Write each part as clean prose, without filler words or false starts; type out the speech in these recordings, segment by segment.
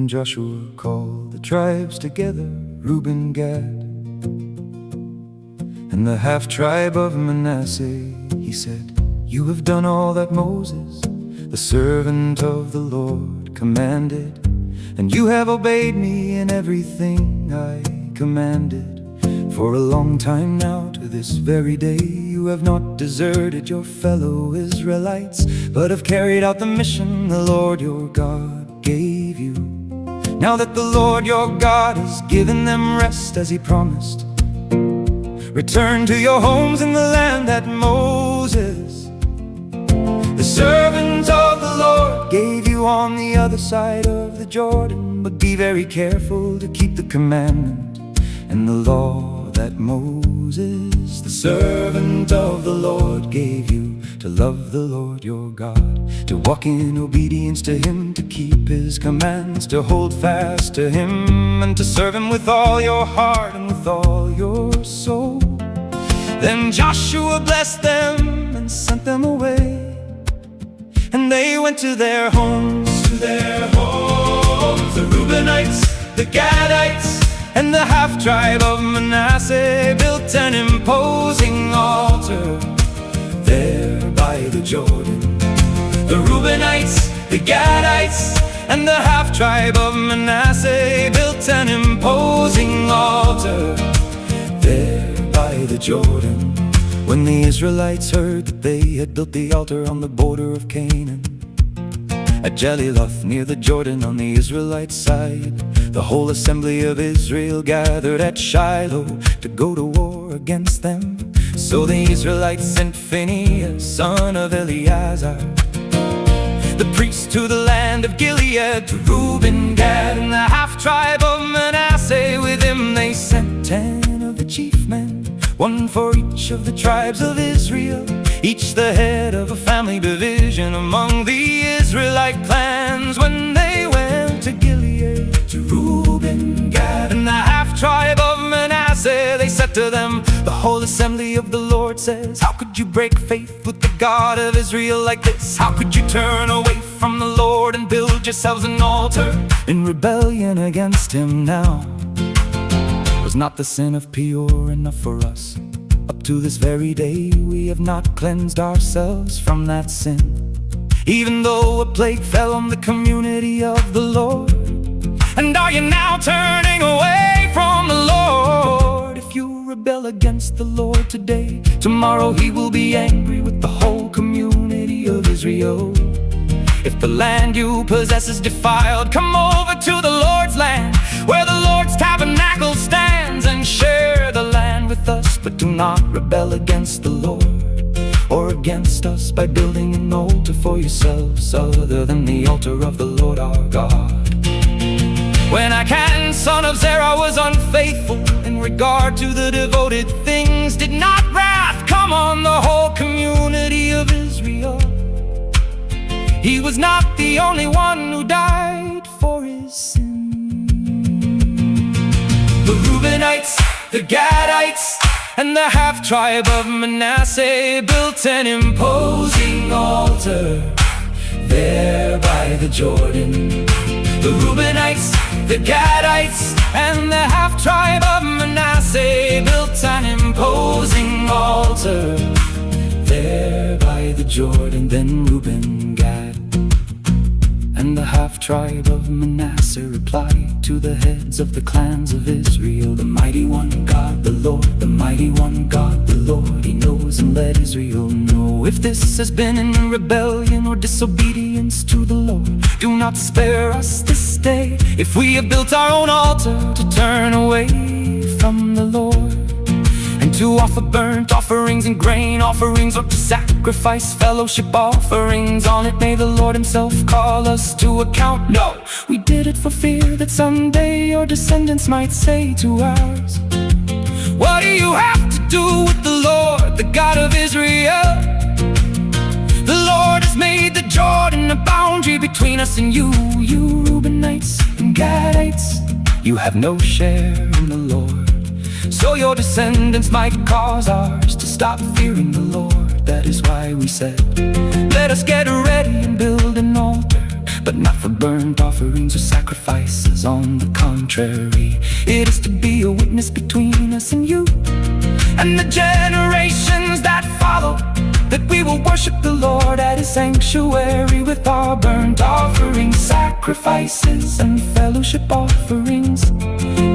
Then Joshua called the tribes together, Reuben, Gad, and the half-tribe of Manasseh. He said, "You have done all that Moses, the servant of the Lord, commanded, and you have obeyed me in everything I commanded. For a long time now, to this very day, you have not deserted your fellow Israelites, but have carried out the mission the Lord your God gave you. Now that the Lord your God has given them rest as he promised, return to your homes in the land that Moses, the servant of the Lord, gave you on the other side of the Jordan. But be very careful to keep the commandment and the law that Moses, the servant of the Lord, gave you, to love the Lord your God, to walk in obedience to him, to keep his commands, to hold fast to him, and to serve him with all your heart and with all your soul." Then Joshua blessed them and sent them away, and they went to their homes, The Reubenites, the Gadites, and the half-tribe of Manasseh built an imposing altar there by the Jordan. The Reubenites, the Gadites, and the half-tribe of Manasseh built an imposing altar there by the Jordan. When the Israelites heard that they had built the altar on the border of Canaan, at Jaliloth near the Jordan on the Israelite side, the whole assembly of Israel gathered at Shiloh to go to war against them. So the Israelites sent Phinehas, son of Eleazar, the priest, to the land of Gilead, to Reuben, Gad, and the half-tribe of Manasseh. With him they sent 10 of the chief men, one for each of the tribes of Israel, each the head of a family division among the Israelite clans. When they went to Gilead, to Reuben, Gad, and the half-tribe of Manasseh, they said to them, "The whole assembly of the Lord says, how could you break faith with the God of Israel like this? How could you turn away from the Lord and build yourselves an altar in rebellion against him now? Was not the sin of Peor enough for us? Up to this very day we have not cleansed ourselves from that sin, even though a plague fell on the community of the Lord. And are you now turning away from the Lord? If you rebel against the Lord today, tomorrow he will be angry with the whole community of Israel. If the land you possess is defiled, come over to the Lord's land, where the Lord's tabernacle stands, and share the land with us. But do not rebel against the Lord or against us by building an altar for yourselves other than the altar of the Lord our God. When Canaan, son of Zerah, was unfaithful in regard to the devoted things, did not wrath come on the whole community of Israel? He was not the only one who died for his sin. The Reubenites, the Gadites, and the half-tribe of Manasseh built an imposing altar there by the Jordan. The Reubenites, the Gadites, and the half-tribe of Manasseh built an imposing altar there by the Jordan. Then Reuben, Gad, and the half-tribe of Manasseh replied to the heads of the clans of Israel, "The mighty one God, the Lord, the mighty one God, the Lord, he knows, and let Israel know. If this has been in rebellion or disobedience to the Lord, do not spare us this day, if we have built our own altar to turn away from the Lord, and to offer burnt offerings and grain offerings, or to sacrifice fellowship offerings on it. May the Lord himself call us to account. No, we did it for fear that someday your descendants might say to ours, what do you have to do with the Lord, the God of Israel? The Lord has made the Jordan a boundary between us and you. You Reubenites and Gadites, you have no share in the Lord, so your descendants might cause ours to stop fearing the Lord. That is why we said, let us get ready and build an altar, but not for burnt offerings or sacrifices. On the contrary, it is to be a witness between us and you and the generations that follow, that we will worship the Lord at His sanctuary with our burnt offerings, sacrifices, and fellowship offerings.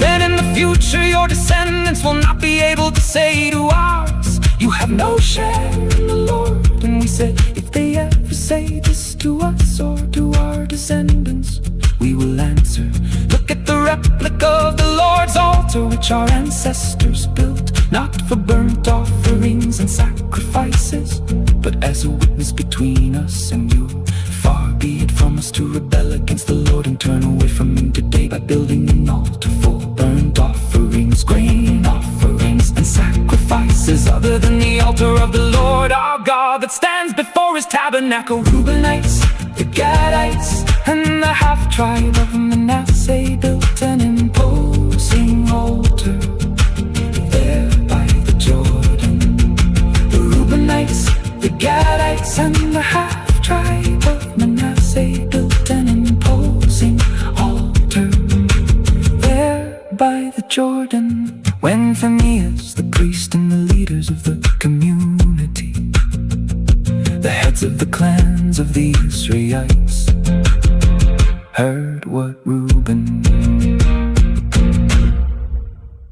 Then in the future your descendants will not be able to say to ours, "You have no share in the Lord." And we said, if they ever say this to us or to our descendants, we will answer, "Look at the replica of the Lord's altar, which our ancestors built, not for burnt offerings and sacrifices, but as a witness between us and you. Far be it from us to rebel against the Lord and turn away from Him today by building an altar for burnt offerings, grain offerings, and sacrifices, other than the altar of the Lord our God that stands before His tabernacle." Reubenites, the Gadites, and the half-tribe of Manasseh built an imposing altar there by the Jordan. The Reubenites, the Gadites, and the half-tribe of Manasseh built an imposing altar there by the Jordan. When Phinehas, the priest, and the leaders of the community, the heads of the clans of the Israelites, heard what Reuben